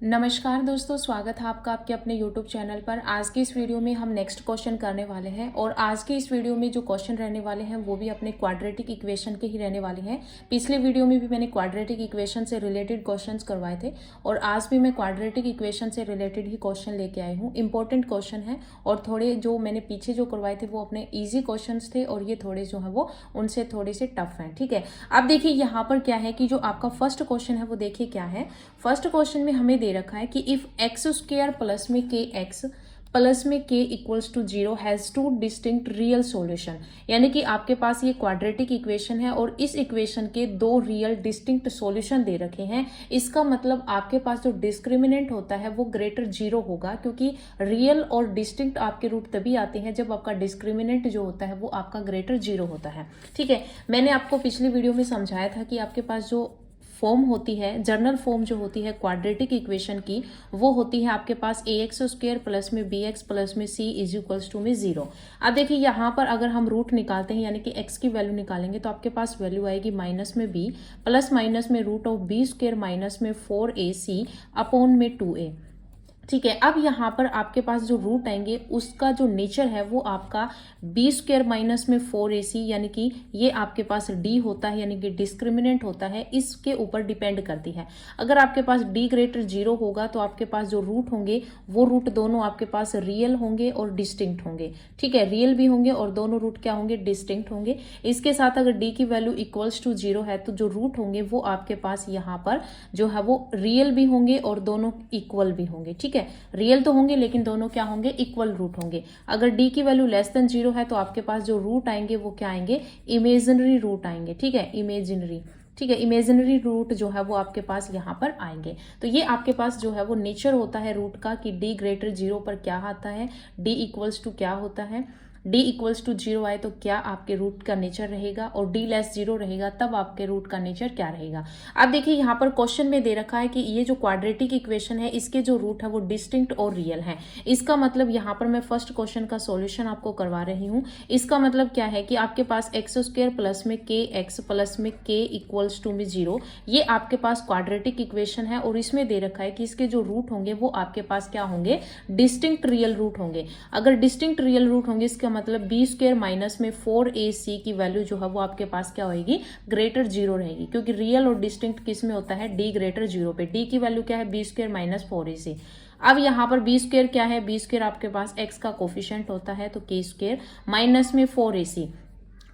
नमस्कार दोस्तों, स्वागत है आपका आपके अपने YouTube चैनल पर। आज की इस वीडियो में हम नेक्स्ट क्वेश्चन करने वाले हैं और आज की इस वीडियो में जो क्वेश्चन रहने वाले हैं वो भी अपने क्वाड्रेटिक इक्वेशन के ही रहने वाले हैं। पिछले वीडियो में भी मैंने क्वाड्रेटिक इक्वेशन से रिलेटेड क्वेश्चंस करवाए थे और आज भी मैं क्वाड्रेटिक इक्वेशन से रिलेटेड ही क्वेश्चन लेके आई हूँ। इंपॉर्टेंट क्वेश्चन है और थोड़े जो मैंने पीछे जो करवाए थे वो अपने ईजी क्वेश्चन थे और ये थोड़े जो है वो उनसे थोड़े से टफ हैं। ठीक है, अब देखिए यहाँ पर क्या है कि जो आपका फर्स्ट क्वेश्चन है वो देखिए क्या है। फर्स्ट क्वेश्चन में हमें दे रखा है कि इफ एक्स स्क्वायर प्लस में के एक्स प्लस में के equals to 0 has two distinct real solution, यानी कि आपके पास ये क्वाड्रेटिक इक्वेशन है और इस इक्वेशन के दो रियल डिस्टिंक्ट सॉल्यूशन दे रखे हैं। इसका मतलब आपके पास जो डिस्क्रिमिनेंट होता है वो ग्रेटर 0 होगा, क्योंकि रियल और डिस्टिंक्ट आपके रूट तभी आते हैं जब आपका डिस्क्रिमिनेंट जो होता है वो आपका ग्रेटर 0 होता है। ठीक है, मैंने आपको पिछली वीडियो में समझाया था कि आपके पास जो फॉर्म होती है, जर्नल फॉर्म जो होती है क्वाड्रेटिक इक्वेशन की, वो होती है आपके पास ए एक्स स्क्वायर प्लस में बी एक्स प्लस में सी इज इक्वल्स टू में 0। अब देखिए यहाँ पर अगर हम रूट निकालते हैं यानी कि एक्स की वैल्यू निकालेंगे तो आपके पास वैल्यू आएगी माइनस में बी प्लस माइनस में root of b square minus में 4ac अपॉन में 2a। ठीक है, अब यहाँ पर आपके पास जो रूट आएंगे उसका जो नेचर है वो आपका बी स्क्वायर माइनस में 4ac, यानी कि ये आपके पास डी होता है, यानी कि डिस्क्रिमिनेंट होता है, इसके ऊपर डिपेंड करती है। अगर आपके पास डी ग्रेटर 0 होगा तो आपके पास जो रूट होंगे वो रूट दोनों आपके पास रियल होंगे और डिस्टिंक्ट होंगे। ठीक है, रियल भी होंगे और दोनों रूट क्या होंगे, डिस्टिंक्ट होंगे। इसके साथ अगर डी की वैल्यू इक्वल्स टू 0 है तो जो रूट होंगे वो आपके पास यहाँ पर जो है वो रियल भी होंगे और दोनों इक्वल भी होंगे। ठीक है, रियल तो होंगे लेकिन दोनों क्या होंगे, इक्वल रूट होंगे। अगर डी की वैल्यू लेस देन 0 है तो आपके पास जो रूट आएंगे वो क्या आएंगे, इमेजिनरी रूट आएंगे। ठीक है, इमेजिनरी। ठीक है, इमेजिनरी रूट जो है वो आपके पास यहाँ पर आएंगे। तो ये आपके पास जो है वो नेचर होता है रूट का कि डी ग्रेटर 0 पर क्या आता है, डी इक्वल्स टू क्या होता है, डी इक्वल्स टू 0 आए तो क्या आपके रूट का नेचर रहेगा और डी लेस 0 रहेगा तब आपके रूट का नेचर क्या रहेगा। अब देखिए यहाँ पर क्वेश्चन में दे रखा है कि ये जो क्वाड्रेटिक इक्वेशन है इसके जो रूट है वो डिस्टिंक्ट और रियल है। इसका मतलब यहाँ पर मैं फर्स्ट क्वेश्चन का सॉल्यूशन आपको करवा रही हूँ। इसका मतलब क्या है कि आपके पास एक्स स्क्वायर प्लस में के एक्स प्लस में के इक्वल्स टू में 0, ये आपके पास क्वाड्रेटिक इक्वेशन है और इसमें दे रखा है कि इसके जो रूट होंगे वो आपके पास क्या होंगे, डिस्टिंक्ट रियल रूट होंगे। अगर डिस्टिंक्ट रियल रूट होंगे इसका मतलब बी स्क्वायर माइनस में 4ac की वैल्यू जो है वो आपके पास क्या होगी, ग्रेटर 0 रहेगी, क्योंकि रियल और डिस्टिंक्ट किस में होता है, डी ग्रेटर 0 पे। डी की वैल्यू क्या है, बी स्क्वायर माइनस 4ac। अब यहाँ पर बी स्क्वायर क्या है, बी स्क्वायर आपके पास एक्स का कोफिशिएंट होता है तो के स्क्वायर माइनस में 4ac।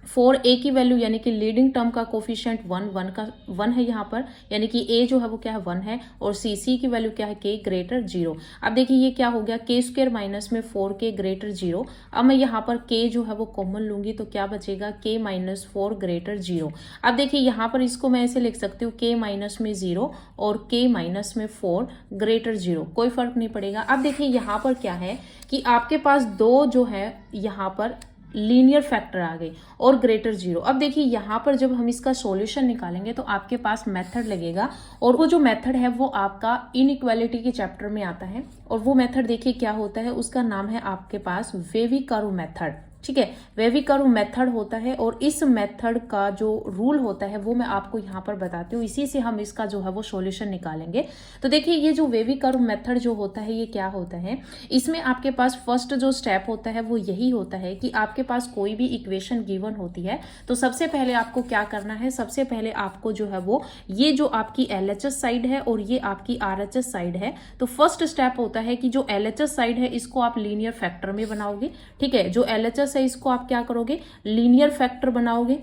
4a की वैल्यू यानी कि लीडिंग टर्म का कोफिशिएंट 1 है यहाँ पर, यानी कि a जो है वो क्या है 1 है और c की वैल्यू क्या है, k ग्रेटर 0। अब देखिए ये क्या हो गया, k स्क्वायर माइनस में 4k ग्रेटर 0। अब मैं यहाँ पर k जो है वो कॉमन लूंगी तो क्या बचेगा, k माइनस 4 ग्रेटर 0। अब देखिए यहाँ पर इसको मैं ऐसे लिख सकती हूँ k माइनस में 0 और k माइनस में 4 ग्रेटर 0, कोई फर्क नहीं पड़ेगा। अब देखिए यहाँ पर क्या है कि आपके पास दो जो है यहाँ पर लीनियर फैक्टर आ गई और ग्रेटर 0। अब देखिए यहाँ पर जब हम इसका सॉल्यूशन निकालेंगे तो आपके पास मेथड लगेगा और वो जो मेथड है वो आपका इनइक्वालिटी के चैप्टर में आता है और वो मेथड देखिए क्या होता है, उसका नाम है आपके पास वेवी कर्व मेथड। ठीक है, वेवी कर्व मेथड होता है और इस मेथड का जो रूल होता है वो मैं आपको यहाँ पर बताती हूँ, इसी से हम इसका जो है वो सॉल्यूशन निकालेंगे। तो देखिए ये जो वेवी कर्व मेथड जो होता है ये क्या होता है, इसमें आपके पास फर्स्ट जो स्टेप होता है वो यही होता है कि आपके पास कोई भी इक्वेशन गिवन होती है तो सबसे पहले आपको क्या करना है, सबसे पहले आपको जो है वो ये जो आपकी LHS साइड है और ये आपकी RHS साइड है, तो फर्स्ट स्टेप होता है कि जो LHS साइड है इसको आप लीनियर फैक्टर में बनाओगे। ठीक है, जो LHS है इसको आप क्या करोगे, लीनियर फैक्टर बनाओगे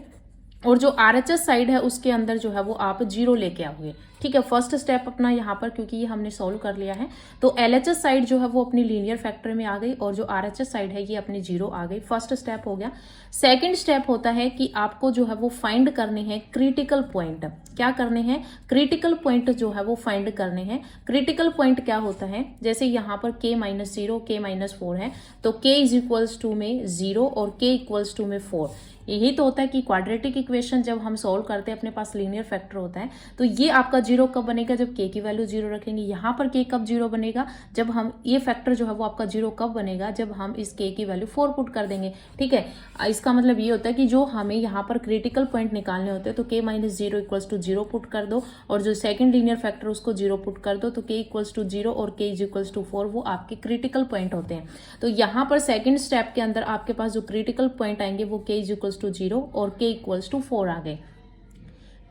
और जो RHS साइड है उसके अंदर जो है वो आप 0 लेके आओगे। ठीक है, फर्स्ट स्टेप अपना यहाँ पर, क्योंकि ये हमने सॉल्व कर लिया है तो LHS साइड जो है वो अपनी लीनियर फैक्टर में आ गई और जो RHS साइड है ये अपनी 0 आ गई। फर्स्ट स्टेप हो गया। सेकंड स्टेप होता है कि आपको जो है वो फाइंड करने हैं क्रिटिकल पॉइंट। क्या करने हैं, क्रिटिकल पॉइंट जो है वो फाइंड करने हैं। क्रिटिकल पॉइंट क्या होता है, जैसे यहाँ पर k माइनस 0 k माइनस 4 है तो k इज इक्वल्स टू में 0 और k इक्वल्स टू में 4। यही तो होता है कि क्वाड्रेटिक इक्वेशन जब हम सॉल्व करते हैं अपने पास लीनियर फैक्टर होता है तो ये आपका जीरो कब बनेगा, जब के की वैल्यू जीरो रखेंगे। यहाँ पर के कब जीरो बनेगा, जब हम ये फैक्टर जो है वो आपका जीरो कब बनेगा, जब हम इस के की वैल्यू 4 पुट कर देंगे। ठीक है, इसका मतलब ये होता है कि जो हमें यहाँ पर क्रिटिकल पॉइंट निकालने होते हैं तो के minus zero equals to zero put कर दो, और जो सेकंड लीनियर फैक्टर उसको जीरो पुट कर दो, तो के इक्वल्स टू जीरो और के इज इक्वल्स टू 4 वो आपके क्रिटिकल पॉइंट होते हैं। तो यहाँ पर सेकंड स्टेप के अंदर आपके पास जो क्रिटिकल पॉइंट आएंगे वो के इज इक्वल्स टू जीरो और के इक्वल्स टू 4 आ गए।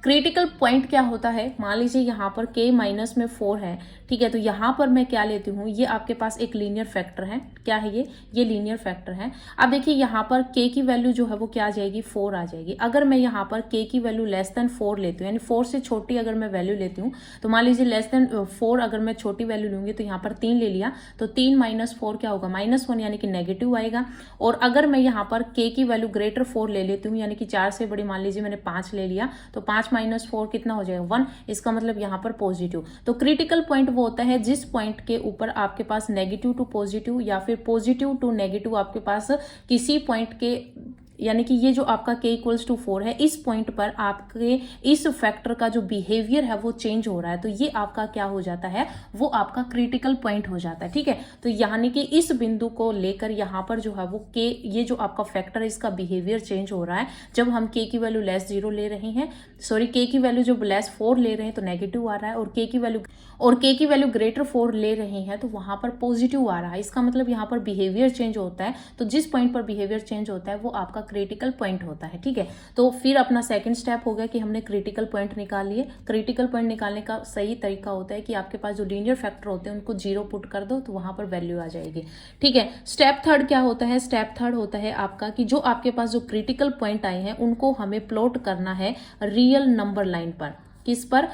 क्रिटिकल पॉइंट क्या होता है, मान लीजिए यहाँ पर k माइनस में 4 है। ठीक है, तो यहाँ पर मैं क्या लेती हूँ, ये आपके पास एक लीनियर फैक्टर है। क्या है ये लीनियर फैक्टर है। अब देखिए यहाँ पर k की वैल्यू जो है वो क्या आ जाएगी, 4 आ जाएगी। अगर मैं यहाँ पर k की वैल्यू लेस देन 4 लेती हूँ, यानी 4 से छोटी अगर मैं वैल्यू लेती हूँ, तो मान लीजिए लेस देन 4 अगर मैं छोटी वैल्यू लूंगी तो यहाँ पर 3 ले लिया, तो 3 माइनस 4 क्या होगा, -1, यानी कि नेगेटिव आएगा। और अगर मैं यहाँ पर k की वैल्यू ग्रेटर 4 ले लेती हूँ, यानी कि 4 से बड़ी, मान लीजिए मैंने 5 ले लिया, तो 5 माइनस 4 कितना हो जाएगा, 1। इसका मतलब यहाँ पर पॉजिटिव। तो क्रिटिकल पॉइंट वो होता है जिस पॉइंट के ऊपर आपके पास नेगेटिव टू पॉजिटिव या फिर पॉजिटिव टू नेगेटिव आपके पास किसी पॉइंट के, यानी कि ये जो आपका k इक्वल्स टू 4 है, इस पॉइंट पर आपके इस फैक्टर का जो बिहेवियर है वो चेंज हो रहा है, तो ये आपका क्या हो जाता है, वो आपका क्रिटिकल पॉइंट हो जाता है। ठीक है, तो यानी कि इस बिंदु को लेकर यहाँ पर जो है वो k, ये जो आपका फैक्टर है इसका बिहेवियर चेंज हो रहा है। जब हम k की वैल्यू लेस 0 ले रहे हैं, सॉरी k की वैल्यू जब लेस 4 ले रहे हैं तो नेगेटिव आ रहा है, और k की वैल्यू ग्रेटर 4 ले रहे हैं तो वहां पर पॉजिटिव आ रहा है। इसका मतलब यहाँ पर बिहेवियर चेंज होता है, तो जिस पॉइंट पर बिहेवियर चेंज होता है वो आपका क्रिटिकल पॉइंट होता है। ठीक है, तो फिर अपना सेकंड स्टेप हो गया कि हमने क्रिटिकल पॉइंट निकाल लिए। क्रिटिकल पॉइंट निकालने का सही तरीका होता है कि आपके पास जो लीनियर फैक्टर होते हैं उनको 0 पुट कर दो, तो वहां पर वैल्यू आ जाएगी। ठीक है, स्टेप थर्ड क्या होता है, स्टेप थर्ड होता है आपका कि जो आपके पास जो क्रिटिकल पॉइंट आए हैं उनको हमें प्लॉट करना है रियल नंबर लाइन पर। किस पर,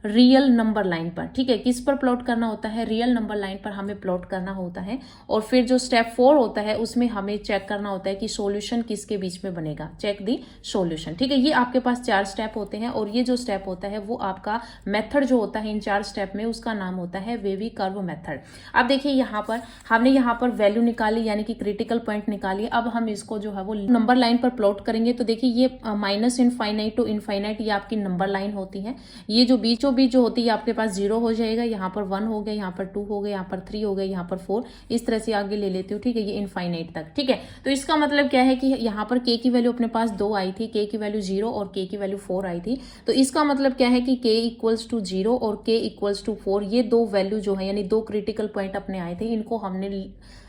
रियल नंबर लाइन पर। ठीक है, किस पर प्लॉट करना होता है, रियल नंबर लाइन पर हमें प्लॉट करना होता है। और फिर जो स्टेप 4 होता है उसमें हमें चेक करना होता है कि सॉल्यूशन किसके बीच में बनेगा, चेक दी सॉल्यूशन। ठीक है, ये आपके पास 4 स्टेप होते हैं, और ये जो स्टेप होता है वो आपका मेथड जो होता है इन 4 स्टेप में, उसका नाम होता है वेवी कर्व मेथड। अब देखिए यहाँ पर हमने यहाँ पर वैल्यू निकाली, यानी कि क्रिटिकल पॉइंट निकाली। अब हम इसको जो है वो नंबर लाइन पर प्लॉट करेंगे। तो देखिए ये माइनस इनफाइनाइट टू इनफाइनाइट ये आपकी नंबर लाइन होती है। ये जो बीचों बीच जो होती है आपके पास 0 हो जाएगा, यहाँ पर 1 हो गया, यहाँ पर 2 हो गया, यहाँ पर 3 हो गया, यहाँ पर 4, इस तरह से आगे ले लेती हूँ। ठीक है, ये इनफाइनाइट तक। ठीक है, तो इसका मतलब क्या है कि यहाँ पर k की वैल्यू अपने पास 2 आई थी, k की वैल्यू 0 और k की वैल्यू 4 आई थी। तो इसका मतलब क्या है कि k इक्वल्स टू 0 और k इक्वल्स टू 4, ये दो वैल्यू जो है यानी 2 क्रिटिकल पॉइंट अपने आए थे, इनको हमने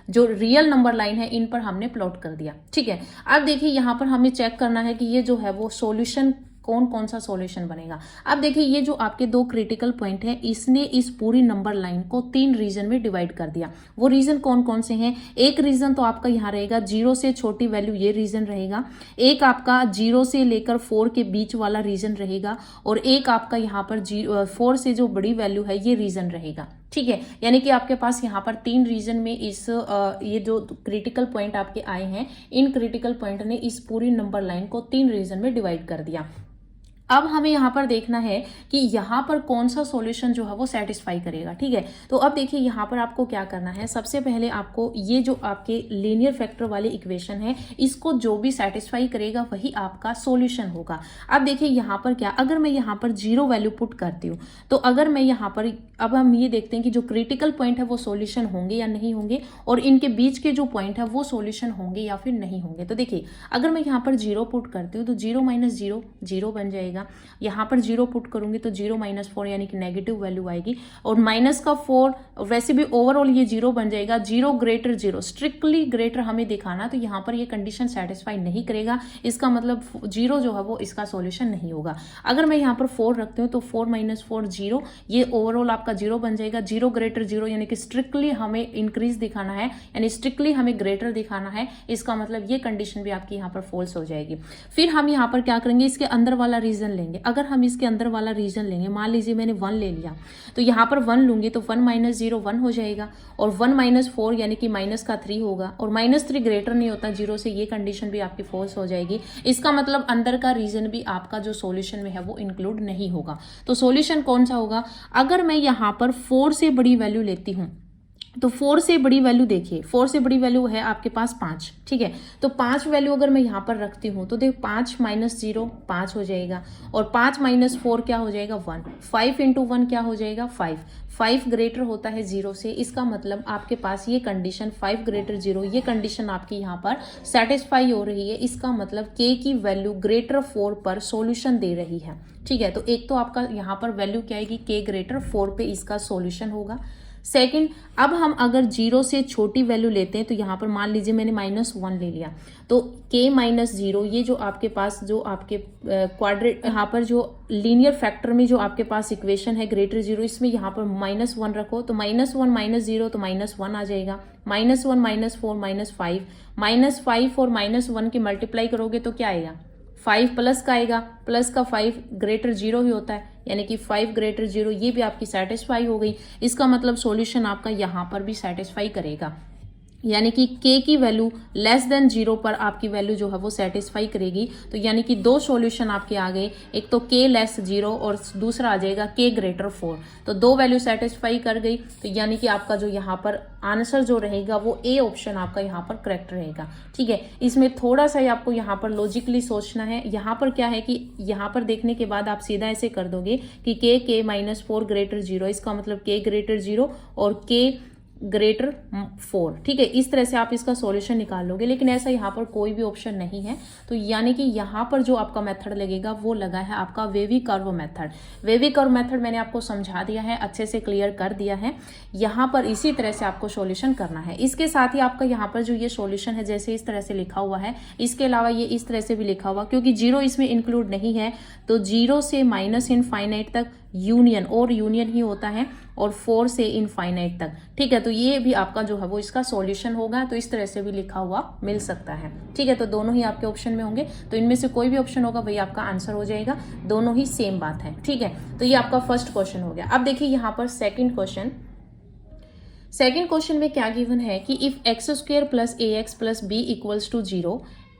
जो रियल नंबर लाइन है इन पर हमने प्लॉट कर दिया। ठीक है, अब देखिए यहाँ पर हमें चेक करना है कि ये जो है वो सॉल्यूशन कौन कौन सा सॉल्यूशन बनेगा। अब देखिए ये जो आपके 2 क्रिटिकल पॉइंट है, इसने इस पूरी नंबर लाइन को 3 रीजन में डिवाइड कर दिया। वो रीजन कौन कौन से हैं, एक रीजन तो आपका यहाँ रहेगा 0 से छोटी वैल्यू, ये रीजन रहेगा। एक आपका 0 से लेकर 4 के बीच वाला रीजन रहेगा, और एक आपका यहाँ पर 4 से जो बड़ी वैल्यू है ये रीजन रहेगा। ठीक है, यानी कि आपके पास यहाँ पर 3 रीजन में इस ये जो क्रिटिकल पॉइंट आपके आए हैं, इन क्रिटिकल पॉइंट ने इस पूरी नंबर लाइन को 3 रीजन में डिवाइड कर दिया। अब हमें यहाँ पर देखना है कि यहाँ पर कौन सा सॉल्यूशन जो है वो सेटिस्फाई करेगा। ठीक है, तो अब देखिए यहाँ पर आपको क्या करना है, सबसे पहले आपको ये जो आपके लीनियर फैक्टर वाले इक्वेशन है, इसको जो भी सेटिस्फाई करेगा वही आपका सॉल्यूशन होगा। अब देखिए यहाँ पर क्या, अगर मैं यहाँ पर 0 वैल्यू पुट करती हूँ, तो अगर मैं यहाँ पर, अब हम ये देखते हैं कि जो क्रिटिकल पॉइंट है वो सॉल्यूशन होंगे या नहीं होंगे, और इनके बीच के जो पॉइंट है वो सॉल्यूशन होंगे या फिर नहीं होंगे। तो देखिए अगर मैं यहाँ पर 0 पुट करती हूँ तो 0 माइनस 0 0 बन जाएगा। यहाँ पर 0 पुट करूंगी तो 0 माइनस 4 यानी कि नेगेटिव वैल्यू आएगी, और माइनस का 4 वैसे भी ओवरऑल ये 0 बन जाएगा। 0 ग्रेटर 0, स्ट्रिक्टली ग्रेटर हमें दिखाना, तो यहाँ पर ये कंडीशन सेटिस्फाई नहीं करेगा, इसका मतलब 0 जो है वो इसका सॉल्यूशन नहीं होगा। अगर मैं यहाँ पर 4 रखती हूँ तो 4 माइनस 4 0, ये ओवरऑल आपका 0 बन जाएगा। 0 ग्रेटर 0 यानी कि स्ट्रिक्टली हमें इंक्रीज दिखाना है, यानी स्ट्रिक्टली हमें ग्रेटर दिखाना है, इसका मतलब ये कंडीशन भी आपकी यहाँ पर फॉल्स हो जाएगी। फिर हम यहाँ पर क्या करेंगे, इसके अंदर वाला रीजन लेंगे। अगर हम इसके अंदर वाला रीजन लेंगे, मान लीजिए मैंने 1 ले लिया, तो यहाँ पर 1 लूंगी तो 1 माइनस 0 1 हो जाएगा, और 1 माइनस 4 यानी कि माइनस का 3 होगा, और माइनस 3 ग्रेटर नहीं होता 0 से, ये कंडीशन भी आपकी फॉल्स हो जाएगी। इसका मतलब अंदर का रीजन भी आपका जो सॉल्यूशन में है वो इंक्लूड नहीं होगा। तो सॉल्यूशन कौन सा होगा, अगर मैं यहाँ पर 4 से बड़ी वैल्यू लेती हूँ, तो 4 से बड़ी वैल्यू देखिए, 4 से बड़ी वैल्यू है आपके पास 5, ठीक है। तो 5 वैल्यू अगर मैं यहाँ पर रखती हूँ तो देखो 5 माइनस 0 5 हो जाएगा, और 5 माइनस 4 क्या हो जाएगा 1, 5 इंटू 1 क्या हो जाएगा 5, 5 ग्रेटर होता है 0 से। इसका मतलब आपके पास ये कंडीशन 5 ग्रेटर 0, ये कंडीशन आपकी यहाँ पर सेटिस्फाई हो रही है। इसका मतलब k की वैल्यू ग्रेटर 4 पर सॉल्यूशन दे रही है, ठीक है। तो एक तो आपका यहाँ पर वैल्यू क्या आएगी, k ग्रेटर 4 पे इसका सॉल्यूशन होगा। सेकंड, अब हम अगर 0 से छोटी वैल्यू लेते हैं तो यहाँ पर मान लीजिए मैंने -1 ले लिया, तो k माइनस 0, ये जो आपके पास जो आपके क्वाड्रेट यहाँ पर जो लीनियर फैक्टर में जो आपके पास इक्वेशन है ग्रेटर 0, इसमें यहाँ पर -1 रखो तो -1 माइनस 0 तो -1 आ जाएगा, -1 -4 -5 -5 और -1 की मल्टीप्लाई करोगे तो क्या आएगा 5 प्लस का आएगा, प्लस का 5 ग्रेटर 0 ही होता है, यानी कि 5 ग्रेटर 0, ये भी आपकी सेटिस्फाई हो गई। इसका मतलब सॉल्यूशन आपका यहाँ पर भी सेटिस्फाई करेगा, यानी कि k की वैल्यू लेस देन 0 पर आपकी वैल्यू जो है वो सेटिस्फाई करेगी। तो यानी कि दो सॉल्यूशन आपके आ गए, एक तो k लेस 0 और दूसरा आ जाएगा k ग्रेटर 4। तो दो वैल्यू सेटिस्फाई कर गई, तो यानी कि आपका जो यहाँ पर आंसर जो रहेगा वो ए ऑप्शन आपका यहाँ पर करेक्ट रहेगा, ठीक है। इसमें थोड़ा सा ही आपको यहाँ पर लॉजिकली सोचना है। यहाँ पर क्या है कि यहाँ पर देखने के बाद आप सीधा ऐसे कर दोगे कि k माइनस 4 ग्रेटर 0, इसका मतलब k ग्रेटर 0 और k ग्रेटर 4, ठीक है। इस तरह से आप इसका सॉल्यूशन निकाल लोगे, लेकिन ऐसा यहाँ पर कोई भी ऑप्शन नहीं है। तो यानी कि यहाँ पर जो आपका मेथड लगेगा वो लगा है आपका wavy curve method. Wavy curve method मैंने आपको समझा दिया है, अच्छे से क्लियर कर दिया है। यहाँ पर इसी तरह से आपको सॉल्यूशन करना है। इसके साथ ही आपका यहाँ पर जो ये सॉल्यूशन है जैसे इस तरह से लिखा हुआ है, इसके अलावा ये इस तरह से भी लिखा हुआ, क्योंकि 0 इसमें इंक्लूड नहीं है तो 0 से माइनस इनफाइनाइट तक यूनियन और यूनियन ही होता है, और 4 से इनफाइनाइट तक, ठीक है। तो ये भी आपका जो है वो इसका सॉल्यूशन होगा। तो इस तरह से भी लिखा हुआ मिल सकता है, ठीक है। तो दोनों ही आपके ऑप्शन में होंगे, तो इनमें से कोई भी ऑप्शन होगा वही आपका आंसर हो जाएगा, दोनों ही सेम बात है, ठीक है। तो ये आपका फर्स्ट क्वेश्चन हो गया। अब देखिए यहाँ पर सेकेंड क्वेश्चन में क्या गिवन है कि if x² plus ax plus b equals to 0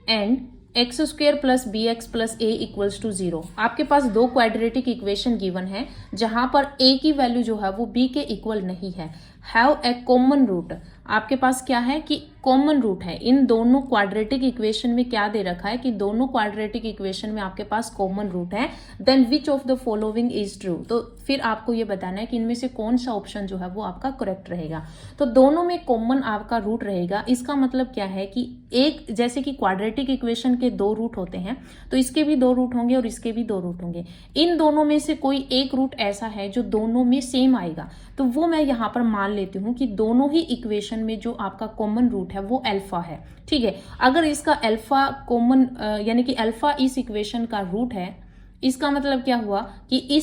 and x² plus bx plus a equals to 0। आपके पास दो क्वाड्रेटिक इक्वेशन गिवन है जहां पर a की वैल्यू जो है वो b के इक्वल नहीं है। हैव ए कॉमन रूट, आपके पास क्या है कि कॉमन रूट है। इन दोनों क्वाड्रेटिक इक्वेशन में क्या दे रखा है कि दोनों क्वाड्रेटिक इक्वेशन में आपके पास कॉमन रूट है। Then which of the following is true, तो फिर आपको ये बताना है कि इनमें से कौन सा ऑप्शन जो है वो आपका करेक्ट रहेगा। तो दोनों में कॉमन आपका रूट रहेगा। इसका मतलब क्या है कि एक, जैसे कि क्वाड्रेटिक इक्वेशन के दो रूट होते हैं तो इसके भी दो रूट होंगे और इसके भी दो रूट होंगे। इन दोनों में से कोई एक रूट ऐसा है जो दोनों में सेम आएगा, तो वो मैं यहाँ पर मान लेती हूँ कि दोनों ही इक्वेशन में जो आपका कॉमन रूट है वो अल्फा है, ठीक है। अगर इसका अल्फा कॉमन यानी कि अल्फा इस इक्वेशन का रूट है, इसका मतलब क्या हुआ कि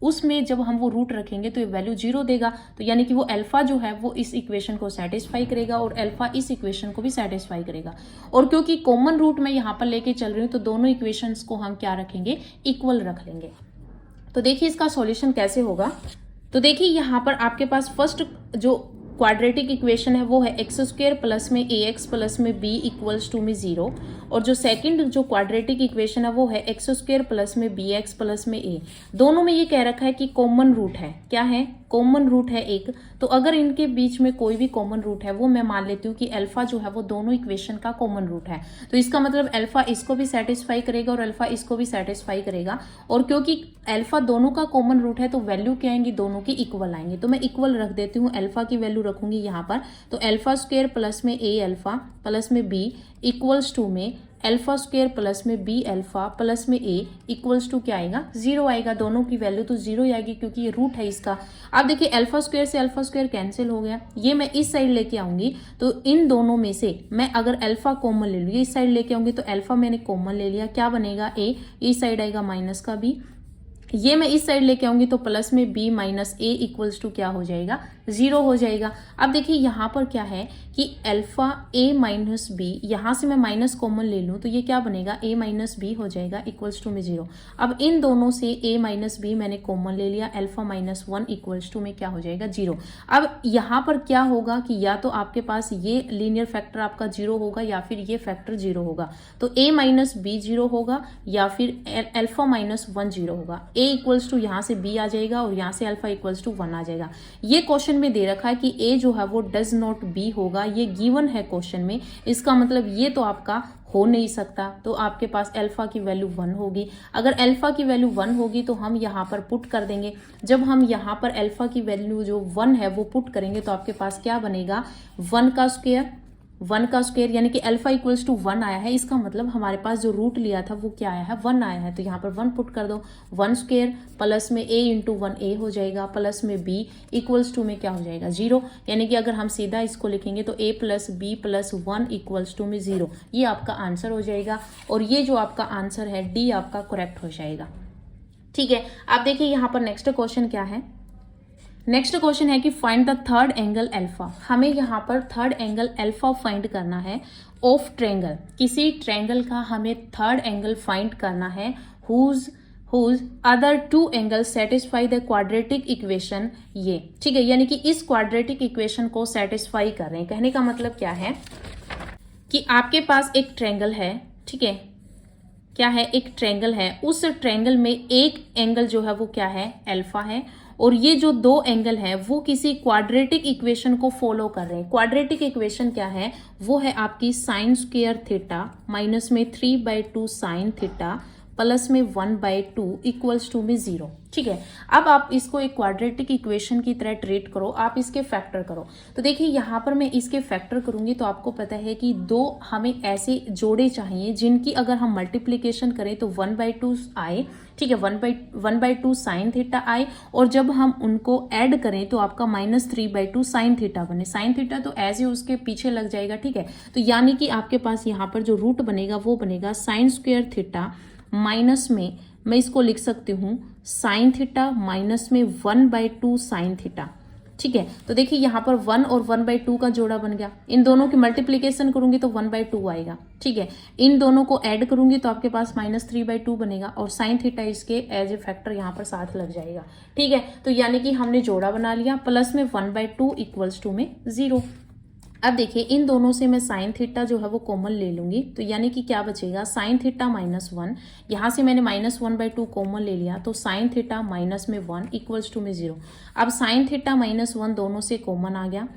उसमें जब हम वो रूट रखेंगे तो ये वैल्यू 0 देगा। तो यानी कि वो अल्फा जो है वो इस इक्वेशन को सेटिस्फाई करेगा और अल्फा इस इक्वेशन को भी सेटिस्फाई करेगा। और क्योंकि कॉमन रूट मैं यहाँ पर लेके चल रही हूँ तो दोनों इक्वेशंस को हम क्या रखेंगे, इक्वल रख लेंगे। तो देखिए इसका सॉल्यूशन कैसे होगा। तो देखिए यहाँ पर आपके पास फर्स्ट जो क्वाड्रेटिक इक्वेशन है वो है x² प्लस में ax प्लस में b इक्वल्स टू में 0, और जो सेकंड जो क्वाड्रेटिक इक्वेशन है वो है x² प्लस में bx प्लस में a। दोनों में ये कह रखा है कि कॉमन रूट है, क्या है, कॉमन रूट है एक। तो अगर इनके बीच में कोई भी कॉमन रूट है वो मैं मान लेती हूँ कि अल्फा जो है वो दोनों इक्वेशन का कॉमन रूट है। तो इसका मतलब अल्फा इसको भी सेटिस्फाई करेगा और अल्फा इसको भी सेटिस्फाई करेगा। और क्योंकि अल्फा दोनों का कॉमन रूट है तो वैल्यू क्या आएंगी, दोनों की इक्वल आएंगे। तो मैं इक्वल रख देती हूँ, अल्फा की वैल्यू रखूंगी यहाँ पर। तो α² प्लस में a अल्फा प्लस में b इक्वल्स टू में α² प्लस में b अल्फा प्लस में a इक्वल्स टू क्या आएगा, 0 आएगा। दोनों की वैल्यू तो 0 आएगी क्योंकि ये रूट है इसका। अब देखिए α² से α² कैंसिल हो गया, ये मैं इस साइड लेके आऊंगी तो इन दोनों में से मैं अगर अल्फा कॉमन ले लूँ, इस साइड लेके आऊंगी तो अल्फा मैंने कॉमन ले लिया, क्या बनेगा a, इस साइड आएगा माइनस का b, ये मैं इस साइड लेके आऊंगी तो प्लस में b minus a equals to क्या हो जाएगा, 0 हो जाएगा। अब देखिए यहाँ पर क्या है कि अल्फा a माइनस b, यहाँ से मैं माइनस कॉमन ले लूँ तो ये क्या बनेगा, a माइनस b हो जाएगा इक्वल्स टू में 0। अब इन दोनों से a माइनस b मैंने कॉमन ले लिया, अल्फा माइनस 1 इक्वल्स टू में क्या हो जाएगा, 0। अब यहाँ पर क्या होगा कि या तो आपके पास ये लीनियर फैक्टर आपका 0 होगा या फिर ये फैक्टर 0 होगा। तो a माइनस b 0 होगा या फिर अल्फा माइनस 1 0 होगा। a इक्वल्स टू यहाँ से b आ जाएगा और यहाँ से अल्फा इक्वल्स टू 1 आ जाएगा। ये क्वेश्चन में दे रखा है कि a जो है वो डज नॉट b होगा, ये गिवन है क्वेश्चन में। इसका मतलब ये तो आपका हो नहीं सकता, तो आपके पास अल्फा की वैल्यू 1 होगी। अगर अल्फा की वैल्यू 1 होगी तो हम यहाँ पर पुट कर देंगे। जब हम यहाँ पर अल्फा की वैल्यू जो 1 है वो पुट करेंगे तो आपके पास क्या बनेगा, 1 का स्क्वायर यानी कि अल्फा इक्वल्स टू 1 आया है। इसका मतलब हमारे पास जो रूट लिया था वो क्या आया है, 1 आया है। तो यहाँ पर 1 पुट कर दो, 1 स्क्वायर प्लस में a इंटू 1 a हो जाएगा, प्लस में b इक्वल्स टू में क्या हो जाएगा 0। यानी कि अगर हम सीधा इसको लिखेंगे तो a plus b plus 1 equals to में 0। ये आपका आंसर हो जाएगा और ये जो आपका आंसर है डी आपका करेक्ट हो जाएगा। ठीक है, आप देखिए यहाँ पर नेक्स्ट क्वेश्चन क्या है। नेक्स्ट क्वेश्चन है कि find the third angle alpha. हमें यहाँ पर थर्ड एंगल अल्फा फाइंड करना है ऑफ ट्रायंगल। किसी ट्रायंगल का हमें थर्ड एंगल फाइंड करना है whose other two angle satisfy the quadratic equation. ये ठीक है, यानी कि इस क्वाड्रेटिक इक्वेशन को सेटिस्फाई कर रहे हैं। कहने का मतलब क्या है कि आपके पास एक ट्रायंगल है, ठीक है, क्या है, एक ट्रायंगल है। उस ट्रायंगल में एक एंगल जो है वो क्या है, अल्फा है, और ये जो दो एंगल है वो किसी क्वाड्रेटिक इक्वेशन को फॉलो कर रहे हैं। क्वाड्रेटिक इक्वेशन क्या है, वो है आपकी साइन स्क्वायर थीटा माइनस में 3/2 साइन थीटा प्लस में 1/2 इक्वल्स टू में 0। ठीक है, अब आप इसको एक क्वाड्रेटिक इक्वेशन की तरह ट्रीट करो, आप इसके फैक्टर करो। तो देखिए यहाँ पर मैं इसके फैक्टर करूंगी तो आपको पता है कि दो हमें ऐसे जोड़े चाहिए जिनकी अगर हम मल्टीप्लीकेशन करें तो 1/2 आए, ठीक है, 1/2 साइन थीटा आए, और जब हम उनको ऐड करें तो आपका -3/2 साइन थीटा बने। साइन थीटा तो ऐसे उसके पीछे लग जाएगा, ठीक है। तो यानी कि आपके पास यहाँ पर जो रूट बनेगा वो बनेगा साइन स्क्वायर थीटा माइनस में, मैं इसको लिख सकती हूँ साइन थीटा माइनस में 1/2 साइन थीटा। ठीक है, तो देखिए यहाँ पर 1 और 1/2 का जोड़ा बन गया। इन दोनों की मल्टीप्लीकेशन करूंगी तो 1/2 आएगा, ठीक है। इन दोनों को ऐड करूंगी तो आपके पास -3/2 बनेगा और साइन थीटा इसके एज ए फैक्टर यहाँ पर साथ लग जाएगा, ठीक है। तो यानी कि हमने जोड़ा बना लिया, प्लस में 1/2 इक्वल्स टू में 0। अब देखिए इन दोनों से मैं साइन थीटा जो है वो कॉमन ले लूंगी, तो यानी कि क्या बचेगा, साइन थीटा -1, यहाँ से मैंने -1/2 कॉमन ले लिया तो साइन थीटा माइनस में 1 इक्वल्स टू में 0। अब साइन थीटा -1 दोनों से कॉमन आ गया,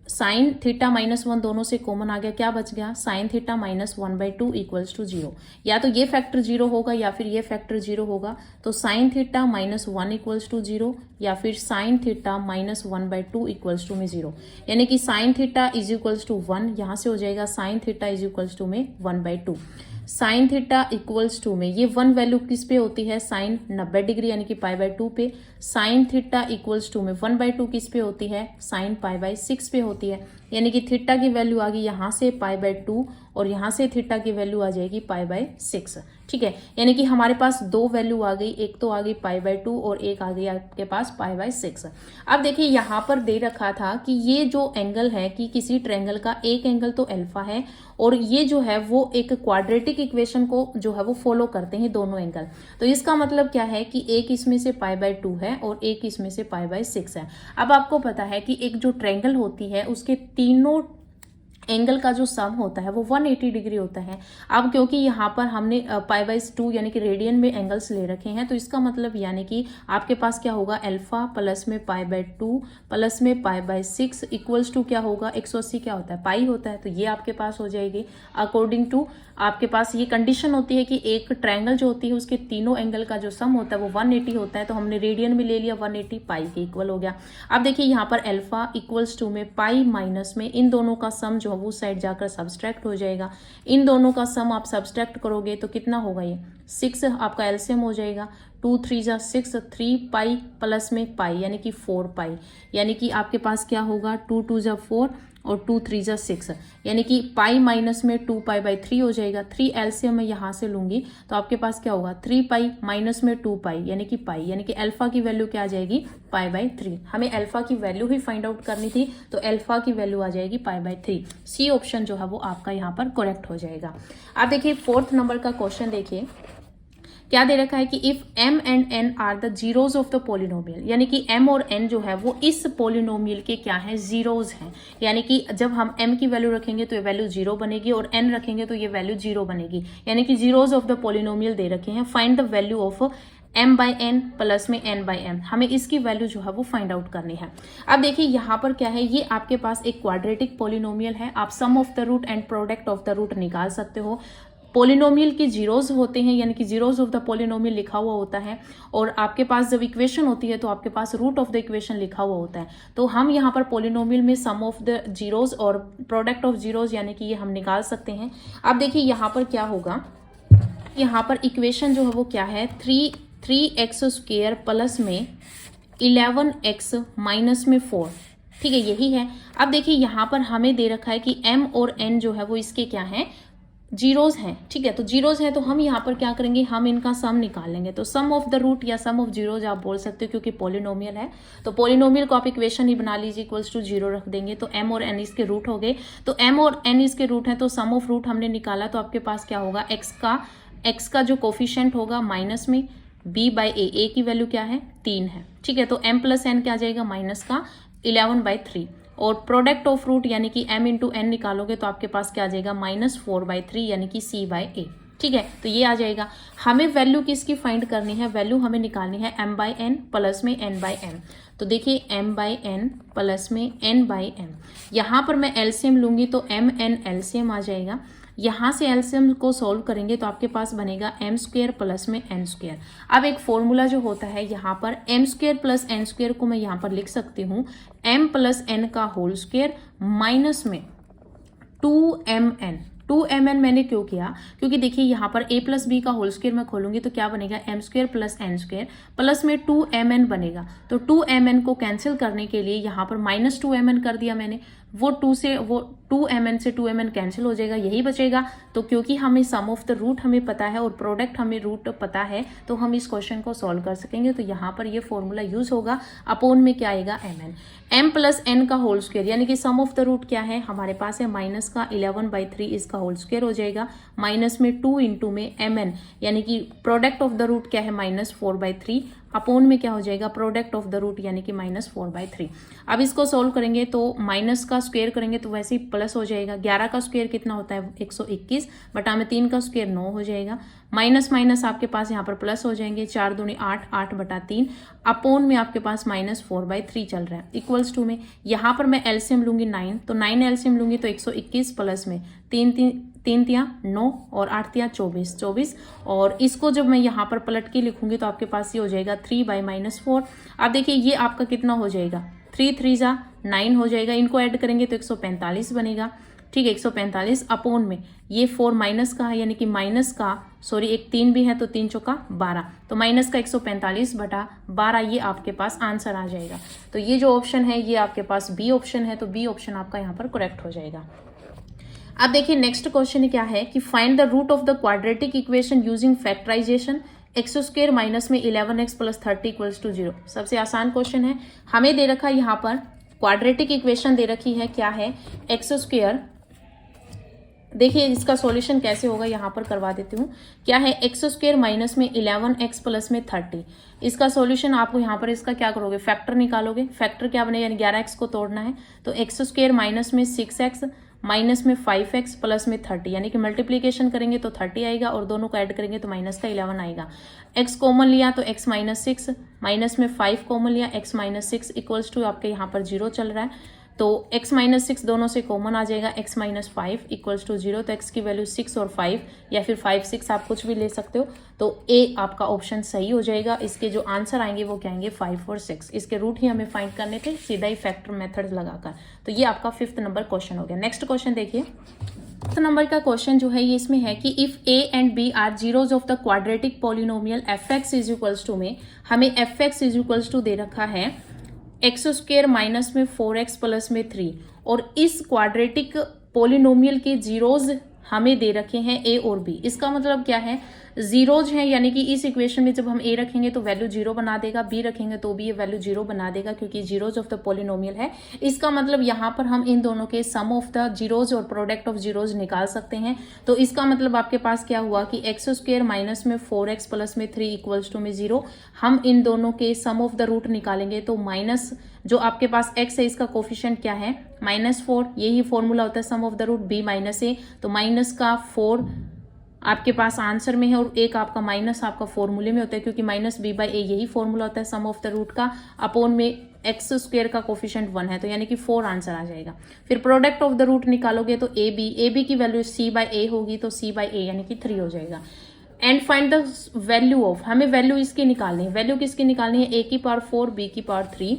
साइन थीटा -1 दोनों से कॉमन आ गया, क्या बच गया, साइन थीटा -1/2 इक्वल्स टू 0। या तो ये फैक्टर 0 होगा या फिर ये फैक्टर 0 होगा, तो साइन थीटा -1 इक्वल्स टू 0 या फिर साइन थीटा -1/2 इक्वल्स टू में 0। यानी कि sine theta is equals to 1, यहाँ से हो जाएगा sine theta is equals to में 1/2। साइन थीटा इक्वल्स टू में ये 1 वैल्यू किस पे होती है, साइन 90 डिग्री यानी कि π/2 पे। साइन थीटा इक्वल्स टू में 1/2 किस पे होती है, साइन π/6 पे होती है। यानी कि थीटा की वैल्यू आ गई यहाँ से π/2 और यहाँ से थीटा की वैल्यू आ जाएगी π/6, ठीक है। यानी कि हमारे पास दो वैल्यू आ गई, एक तो आ गई π/2 और एक आ गई आपके पास π/6। अब देखिए यहाँ पर दे रखा था कि ये जो एंगल है कि किसी ट्रायंगल का एक एंगल तो अल्फा है और ये जो है वो एक क्वाड्रेटिक इक्वेशन को जो है वो फॉलो करते हैं दोनों एंगल। तो इसका मतलब क्या है कि एक इसमें से π/2 है और एक इसमें से π/6 है। अब आपको पता है कि एक जो ट्रायंगल होती है उसके तीनों एंगल का जो सम होता है वो 180 डिग्री होता है। अब क्योंकि यहाँ पर हमने π/2 यानी कि रेडियन में एंगल्स ले रखे हैं, तो इसका मतलब यानी कि आपके पास क्या होगा, अल्फा प्लस में π/2 प्लस में π/6 इक्वल्स टू क्या होगा, 180 क्या होता है, पाई होता है। तो ये आपके पास हो जाएगी अकॉर्डिंग टू, आपके पास ये कंडीशन होती है कि एक ट्रायंगल जो होती है उसके तीनों एंगल का जो सम होता है वो 180 होता है। तो हमने रेडियन में ले लिया, 180 पाई के इक्वल हो गया। अब देखिए यहाँ पर अल्फा इक्वल्स टू में पाई माइनस में इन दोनों का सम जो है वो साइड जाकर सब्सट्रैक्ट हो जाएगा। इन दोनों का सम आप सब्सट्रैक्ट करोगे तो कितना होगा, ये 6 आपका एलसीएम हो जाएगा। 2 3 जा 6, 3 पाई प्लस में पाई यानी कि 4 पाई, यानी कि आपके पास क्या होगा, 2 2 जा 4 और 2 3 जा 6, यानी कि पाई माइनस में 2 पाई/3 हो जाएगा। 3 एलसीएम मैं यहाँ से लूंगी तो आपके पास क्या होगा, 3 पाई माइनस में 2 पाई यानी कि पाई, यानी कि अल्फा की वैल्यू क्या आ जाएगी, π/3। हमें अल्फा की वैल्यू ही फाइंड आउट करनी थी, तो अल्फा की वैल्यू आ जाएगी π/3। सी ऑप्शन जो है वो आपका यहाँ पर करेक्ट हो जाएगा। आप देखिए 4th नंबर का क्वेश्चन देखिए, क्या दे रखा है कि if m and n are the zeros of the polynomial, यानी कि m और n जो है वो इस पोलिनोमियल के क्या है, जीरोज हैं। यानी कि जब हम m की वैल्यू रखेंगे तो ये वैल्यू 0 बनेगी और n रखेंगे तो ये वैल्यू 0 बनेगी, यानी कि जीरोज ऑफ द पोलिनोमियल दे रखे हैं। Find the value of m by n plus में n बाई m, हमें इसकी वैल्यू जो है वो फाइंड आउट करनी है। अब देखिए यहाँ पर क्या है, ये आपके पास एक क्वाड्रेटिक पॉलिनोमियल है, आप sum of the root and product of the root निकाल सकते हो। पॉलिनोमियल के जीरोज होते हैं, यानी कि जीरोज ऑफ द पॉलिनोमियल लिखा हुआ होता है, और आपके पास जब इक्वेशन होती है तो आपके पास रूट ऑफ द इक्वेशन लिखा हुआ होता है। तो हम यहाँ पर पॉलिनोमियल में सम ऑफ द जीरोज और प्रोडक्ट ऑफ जीरोज यानी कि ये हम निकाल सकते हैं। अब देखिए यहाँ पर क्या होगा, यहाँ पर इक्वेशन जो है वो क्या है, 3x² प्लस में 11x माइनस में 4, ठीक है, यही है। अब देखिए यहाँ पर हमें दे रखा है कि m और n जो है वो इसके क्या हैं, जीरोज हैं, ठीक है। तो जीरोज हैं तो हम यहाँ पर क्या करेंगे, हम इनका सम निकाल लेंगे। तो सम ऑफ द रूट या सम ऑफ जीरोज आप बोल सकते हो, क्योंकि पॉलिनोमियल है तो पॉलिनोमियल को आप इक्वेशन ही बना लीजिए, इक्वल्स टू 0 रख देंगे। तो m और n इसके रूट हो गए, तो m और n इसके रूट हैं, तो सम ऑफ रूट हमने निकाला, तो आपके पास क्या होगा, x का जो कोफिशिएंट होगा माइनस में b बाई a की वैल्यू क्या है, 3 है, ठीक है। तो m प्लस n क्या आ जाएगा, माइनस का 11/3, और प्रोडक्ट ऑफ रूट यानी कि m इंटू n निकालोगे तो आपके पास क्या आ जाएगा, -4/3 यानी कि c बाई a, ठीक है। तो ये आ जाएगा। हमें वैल्यू किसकी फाइंड करनी है, वैल्यू हमें निकालनी है m बाई n प्लस में n बाई m। तो देखिए m बाई n प्लस में n बाई m, यहाँ पर मैं एलसीएम लूंगी तो mn एलसीएम आ जाएगा। यहाँ से एलसीएम को सॉल्व करेंगे तो आपके पास बनेगा m² प्लस में n²। अब एक फॉर्मूला जो होता है यहाँ पर m² प्लस n² को मैं यहाँ पर लिख सकती हूँ m प्लस n का होल स्क्वायर माइनस में 2mn। 2mn मैंने क्यों किया, क्योंकि देखिए यहाँ पर a प्लस बी का होल स्क्वायर मैं खोलूंगी तो क्या बनेगा, m² प्लस n² प्लस में 2mn बनेगा। तो 2mn को कैंसिल करने के लिए यहाँ पर -2mn कर दिया मैंने, वो 2mn से 2mn कैंसिल हो जाएगा, यही बचेगा। तो क्योंकि हमें सम ऑफ द रूट हमें पता है और प्रोडक्ट हमें रूट पता है, तो हम इस क्वेश्चन को सॉल्व कर सकेंगे। तो यहाँ पर ये फॉर्मूला यूज होगा, अपॉन में क्या आएगा, mn। m प्लस n का होल स्क्वायर यानी कि सम ऑफ द रूट क्या है हमारे पास है, माइनस का 11/3 इसका होल स्क्वायर हो जाएगा, माइनस में 2 इंटू में mn यानी कि प्रोडक्ट ऑफ द रूट क्या है, -4/3, अपॉन में क्या हो जाएगा, प्रोडक्ट ऑफ द रूट यानी कि -4/3। अब इसको सोल्व करेंगे तो माइनस का स्क्वायर करेंगे तो वैसे ही प्लस हो जाएगा। 11 का स्क्वायर कितना होता है, 121, बटा में 3 का स्क्वायर 9 हो जाएगा, माइनस माइनस आपके पास यहाँ पर प्लस हो जाएंगे, 4 दूनी 8, 8/3, अपॉन में आपके पास -4/3 चल रहा है, इक्वल्स टू में यहाँ पर मैं एलसीएम लूंगी 9, तो 9 एलसीएम लूंगी तो 121 प्लस में 3 तियाँ 9 और 8 तियाँ 24, और इसको जब मैं यहाँ पर पलट के लिखूंगी तो आपके पास ये हो जाएगा 3/-4। अब देखिए ये आपका कितना हो जाएगा, 3 3 जा 9 हो जाएगा, इनको ऐड करेंगे तो 145 बनेगा, ठीक है, 145 अपॉन में ये 4 माइनस का है यानी कि माइनस का, सॉरी एक 3 भी है तो 3 चौका 12, तो माइनस का 145/12 ये आपके पास आंसर आ जाएगा। तो ये जो ऑप्शन है ये आपके पास बी ऑप्शन है, तो बी ऑप्शन आपका यहाँ पर करेक्ट हो जाएगा। अब देखिए नेक्स्ट क्वेश्चन क्या है कि find the root of the quadratic equation using factorisation, x² minus में 11x प्लस 30 इक्वल्स टू 0। सबसे आसान क्वेश्चन है, हमें दे रखा है यहाँ पर क्वाड्रेटिक इक्वेशन दे रखी है, क्या है, x²। देखिए इसका सॉल्यूशन कैसे होगा यहाँ पर करवा देती हूँ, क्या है, x² माइनस में 11x प्लस में 30। इसका सॉल्यूशन आपको यहाँ पर इसका क्या करोगे, फैक्टर निकालोगे, फैक्टर क्या बनेगा, यानी 11x को तोड़ना है, तो x² माइनस में 6x माइनस में 5x प्लस में 30, यानी कि मल्टीप्लीकेशन करेंगे तो 30 आएगा और दोनों को ऐड करेंगे तो माइनस का 11 आएगा। x कॉमन लिया तो x माइनस 6, माइनस में 5 कॉमन लिया, x माइनस 6 इक्वल्स टू आपके यहाँ पर 0 चल रहा है, तो x माइनस 6 दोनों से कॉमन आ जाएगा, x माइनस 5 इक्वल्स टू 0, तो x की वैल्यू 6 और 5 या फिर 5 6 आप कुछ भी ले सकते हो, तो a आपका ऑप्शन सही हो जाएगा। इसके जो आंसर आएंगे वो क्या आएंगे, 5 और 6। इसके रूट ही हमें फाइंड करने थे सीधा ही फैक्टर मेथड लगाकर। तो ये आपका 5th नंबर क्वेश्चन हो गया। नेक्स्ट क्वेश्चन देखिए, 5th नंबर का क्वेश्चन जो है ये इसमें है कि if a and b are zeros of the quadratic polynomial fx is equals to में हमें fx इज इक्वल्स टू दे रखा है x² माइनस में 4x प्लस में 3, और इस क्वाड्रेटिक पॉलिनोमियल के जीरोज हमें दे रखे हैं a और b। इसका मतलब क्या है, जीरोज हैं, यानी कि इस इक्वेशन में जब हम a रखेंगे तो वैल्यू 0 बना देगा, b रखेंगे तो भी ये वैल्यू 0 बना देगा, क्योंकि जीरोज ऑफ द पॉलिनोमियल है। इसका मतलब यहाँ पर हम इन दोनों के सम ऑफ द जीरोज और प्रोडक्ट ऑफ जीरोज निकाल सकते हैं। तो इसका मतलब आपके पास क्या हुआ कि x² माइनस में 4x प्लस में 3 इक्वल्स टू में 0। हम इन दोनों के सम ऑफ द रूट निकालेंगे तो माइनस जो आपके पास x है इसका कोफिशिएंट क्या है, -4, यही फॉर्मूला होता है sum of the root b minus a, तो माइनस का 4 आपके पास आंसर में है और एक आपका माइनस आपका फॉर्मूले में होता है, क्योंकि माइनस बी बाई ए यही फॉर्मूला होता है सम ऑफ द रूट का, अपॉन में एक्स स्क्वायर का कोफिशिएंट 1 है, तो यानी कि 4 आंसर आ जाएगा। फिर प्रोडक्ट ऑफ द रूट निकालोगे तो ए बी की वैल्यू सी बाई ए होगी, तो सी बाई ए यानी कि 3 हो जाएगा। And find the value of, हमें वैल्यू इसकी निकालनी है। वैल्यू किसकी निकालनी है? ए की पावर 4 बी की पावर 3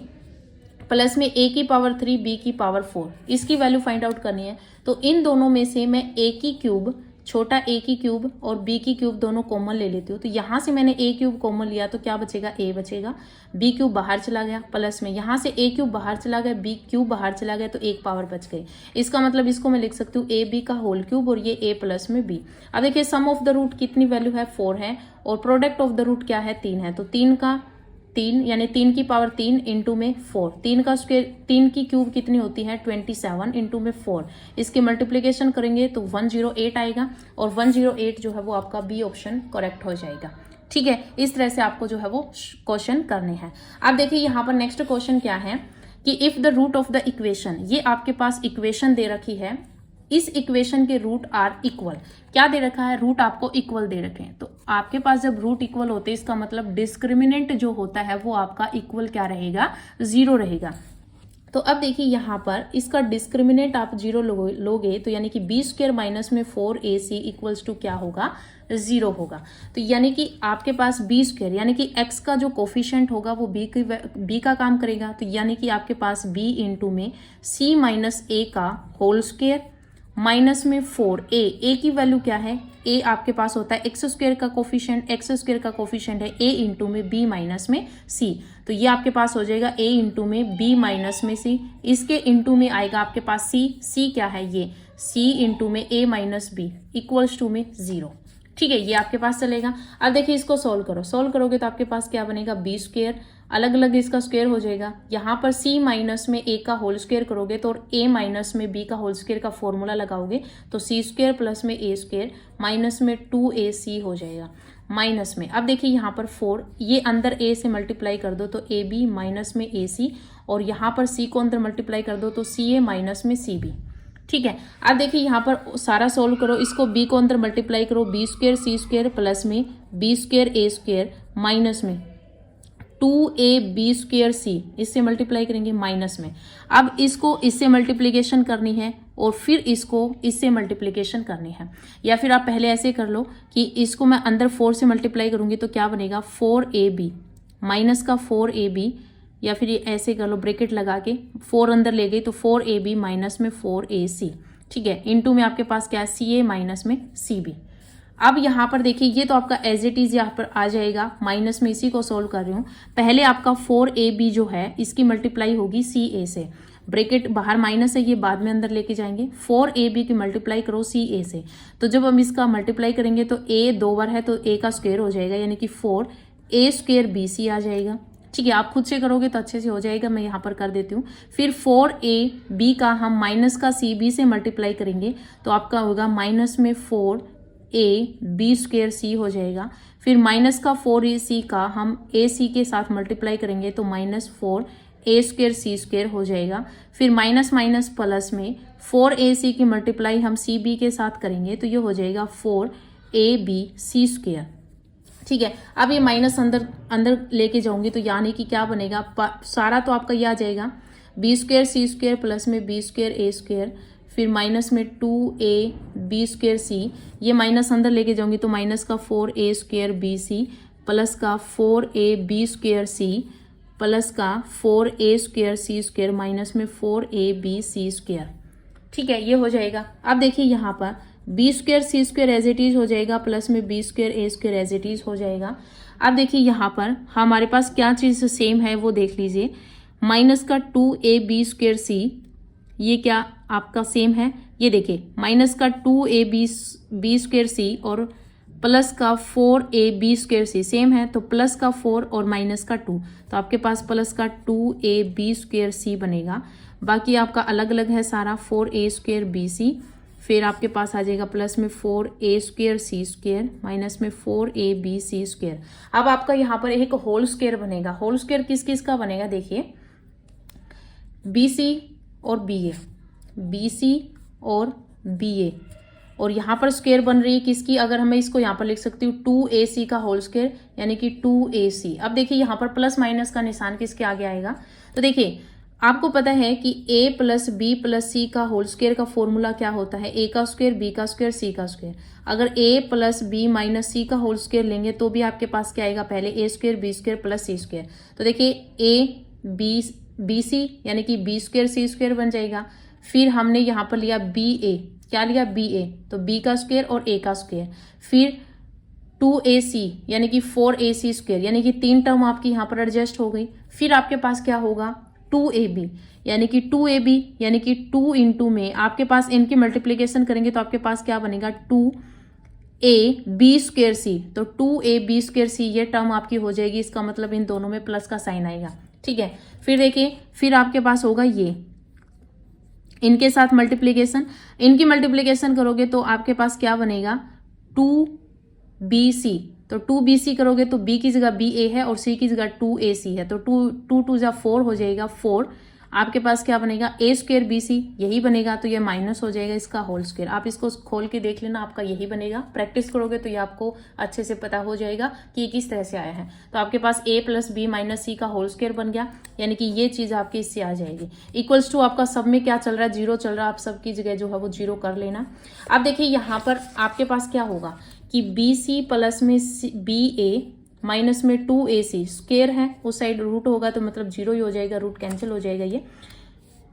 प्लस में ए की पावर 3 बी की पावर 4, इसकी वैल्यू फाइंड आउट करनी है। तो इन दोनों में से मैं ए की क्यूब, छोटा ए की क्यूब और बी की क्यूब दोनों कॉमन ले लेती हूँ। तो यहाँ से मैंने ए क्यूब कॉमन लिया तो क्या बचेगा? ए बचेगा। बी क्यूब बाहर चला गया, प्लस में यहाँ से ए क्यूब बाहर चला गया, बी क्यूब बाहर चला गया, तो एक पावर बच गई। इसका मतलब इसको मैं लिख सकती हूँ ए बी का होल क्यूब और ये ए प्लस में बी। अब देखिए सम ऑफ द रूट कितनी वैल्यू है? 4 है, और प्रोडक्ट ऑफ द रूट क्या है? 3 है। तो 3 का 3 यानी 3 की पावर 3 इंटू में 4, 3 का स्क्वायर, 3 की क्यूब कितनी होती है? 27 इंटू में 4। इसके मल्टीप्लिकेशन करेंगे तो 108 आएगा, और 108 जो है वो आपका बी ऑप्शन करेक्ट हो जाएगा। ठीक है, इस तरह से आपको जो है वो क्वेश्चन करने हैं। अब देखिए यहाँ पर नेक्स्ट क्वेश्चन क्या है कि if the root of the equation, ये आपके पास इक्वेशन दे रखी है, इस इक्वेशन के रूट आर इक्वल। क्या दे रखा है? रूट आपको इक्वल दे रखे हैं। तो आपके पास जब रूट इक्वल होते हैं इसका मतलब डिस्क्रिमिनेंट जो होता है वो आपका इक्वल क्या रहेगा? 0 रहेगा। तो अब देखिए यहाँ पर इसका डिस्क्रिमिनेंट आप 0 लोगे तो यानी कि बी स्क्वायर माइनस में 4ac इक्वल्स टू क्या होगा? 0 होगा। तो यानी कि आपके पास बी स्क्वायर यानी कि x का जो कोफिशिएंट होगा वो b का काम करेगा। तो यानी कि आपके पास b इंटू में c माइनस a का होल स्क्वायर माइनस में 4 ए की वैल्यू क्या है? ए आपके पास होता है एक्स स्क्वायर का कोफिशिएंट, एक्स स्क्वायर का कोफिशिएंट है ए इंटू में बी माइनस में सी। तो ये आपके पास हो जाएगा ए इंटू में बी माइनस में सी, इसके इंटू में आएगा आपके पास सी क्या है? ये सी इंटू में ए माइनस बी इक्वल्स टू में 0। ठीक है, ये आपके पास चलेगा। अब देखिए इसको सॉल्व करो, सॉल्व करोगे तो आपके पास क्या बनेगा? बी स्क्वायर, अलग अलग इसका स्क्वायर हो जाएगा। यहाँ पर c माइनस में a का होल स्क्वायर करोगे तो a माइनस में b का होल स्क्वायर का फॉर्मूला लगाओगे तो c स्क्वायर प्लस में a स्क्वायर माइनस में 2ac हो जाएगा माइनस में। अब देखिए यहाँ पर 4, ये अंदर a से मल्टीप्लाई कर दो तो ab माइनस में ac, और यहाँ पर c को अंदर मल्टीप्लाई कर दो तो ca माइनस में cb। ठीक है, अब देखिए यहाँ पर सारा सोल्व करो, इसको b को अंदर मल्टीप्लाई करो, B square c square plus में b square a square minus में 2ab स्क्वायर सी, इससे मल्टीप्लाई करेंगे माइनस में। अब इसको इससे मल्टीप्लिकेशन करनी है और फिर इसको इससे मल्टीप्लिकेशन करनी है, या फिर आप पहले ऐसे कर लो कि इसको मैं अंदर 4 से मल्टीप्लाई करूंगी तो क्या बनेगा? 4ab माइनस का 4ab, या फिर ये ऐसे कर लो ब्रैकेट लगा के, 4 अंदर ले गई तो 4ab माइनस में 4ac। ठीक है, इंटू में आपके पास क्या है? ca माइनस में cb। अब यहाँ पर देखिए ये तो आपका एज इट इज यहाँ पर आ जाएगा, माइनस में इसी को सोल्व कर रही हूँ। पहले आपका 4ab जो है इसकी मल्टीप्लाई होगी ca से, ब्रैकेट बाहर माइनस है ये बाद में अंदर लेके जाएंगे, 4ab की मल्टीप्लाई करो ca से। तो जब हम इसका मल्टीप्लाई करेंगे तो a 2 बार है तो a का स्क्वायर हो जाएगा, यानी कि 4a स्क्वायर bc आ जाएगा। ठीक है, आप खुद से करोगे तो अच्छे से हो जाएगा, मैं यहाँ पर कर देती हूँ। फिर 4ab का हम माइनस का cb से मल्टीप्लाई करेंगे तो आपका होगा माइनस में 4ab स्क्वायर c हो जाएगा। फिर माइनस का 4ac का हम ac के साथ मल्टीप्लाई करेंगे तो minus 4a square c square हो जाएगा। फिर माइनस माइनस प्लस में 4ac की मल्टीप्लाई हम cb के साथ करेंगे तो ये हो जाएगा 4ab c स्क्वायर। ठीक है, अब ये माइनस अंदर अंदर लेके जाऊंगी तो यानी कि क्या बनेगा? सारा तो आपका ये आ जाएगा B square c square plus में बी स्क्वायर ए स्क्वायर, फिर माइनस में 2ab स्क्वायर सी, ये माइनस अंदर लेके जाऊंगी तो माइनस का 4a square B C plus का 4ab स्क्वायर सी प्लस का 4a square c square minus में 4ab सी स्क्वायर। ठीक है, ये हो जाएगा। अब देखिए यहाँ पर b square c square as it is हो जाएगा प्लस में b square a square as it is हो जाएगा। अब देखिए यहाँ पर हमारे पास क्या चीज़ सेम है वो देख लीजिए, माइनस का 2ab स्क्वायर सी, ये क्या आपका सेम है? ये देखिए माइनस का 2ab स्क्वायर सी और प्लस का 4ab स्क्वायर सी सेम है, तो प्लस का 4 और माइनस का 2, तो आपके पास प्लस का 2ab स्क्वायर सी बनेगा। बाकी आपका अलग अलग है सारा, 4a स्क्वायर बी सी, फिर आपके पास आ जाएगा प्लस में 4a square c square minus में 4ab सी स्क्वायर। अब आपका यहाँ पर एक होल स्क्वायर बनेगा। होल स्क्वायर किस किस का बनेगा? देखिए bc और ba, bc और ba, और यहाँ पर स्क्वायर बन रही है किसकी, अगर हमें इसको यहाँ पर लिख सकती हूँ 2ac का होल स्क्वायर यानी कि 2ac। अब देखिए यहाँ पर प्लस माइनस का निशान किसके आगे आएगा, तो देखिए आपको पता है कि a प्लस बी प्लस सी का होल स्क्वायर का फॉर्मूला क्या होता है, a का स्क्वायर b का स्क्वायर c का स्क्वायर। अगर a प्लस बी माइनस सी का होल स्क्वायर लेंगे तो भी आपके पास क्या आएगा, पहले a square b square plus c square. तो देखिए बी सी यानी कि बी स्क्वायर सी स्क्वायर बन जाएगा। फिर हमने यहाँ पर लिया बी ए, क्या लिया बी ए, तो b का स्क्वायर और a का स्क्वायर। फिर 2ac यानी कि 4ac स्क्वायर यानी कि 3 टर्म आपकी यहाँ पर एडजस्ट हो गई। फिर आपके पास क्या होगा 2ab यानी कि 2ab यानी कि 2 इंटू में आपके पास इनकी मल्टीप्लीकेशन करेंगे तो आपके पास क्या बनेगा 2ab स्क्वायर सी, तो 2ab स्क्वायर सी ये टर्म आपकी हो जाएगी। इसका मतलब इन दोनों में प्लस का साइन आएगा, ठीक है। फिर देखिए फिर आपके पास होगा ये इनके साथ मल्टीप्लीकेशन, इनकी मल्टीप्लीकेशन करोगे तो आपके पास क्या बनेगा 2bc, तो 2bc करोगे तो b की जगह ba है और c की जगह 2ac है, तो 2 2 जा 4 हो जाएगा 4। आपके पास क्या बनेगा a स्क्वायर बी सी, यही बनेगा, तो ये माइनस हो जाएगा इसका होल स्क्वायर। आप इसको खोल के देख लेना, आपका यही बनेगा। प्रैक्टिस करोगे तो ये आपको अच्छे से पता हो जाएगा कि ये किस तरह से आया है। तो आपके पास a प्लस बी माइनस सी का होल स्क्वायर बन गया, यानी कि ये चीज आपकी इससे आ जाएगी। इक्वल्स टू आपका सब में क्या चल रहा है, 0 चल रहा है, आप सबकी जगह जो है वो 0 कर लेना। अब देखिए यहाँ पर आपके पास क्या होगा कि बी सी प्लस में बी ए माइनस में 2ac स्क्वायर है, उस साइड रूट होगा तो मतलब 0 ही हो जाएगा, रूट कैंसिल हो जाएगा, ये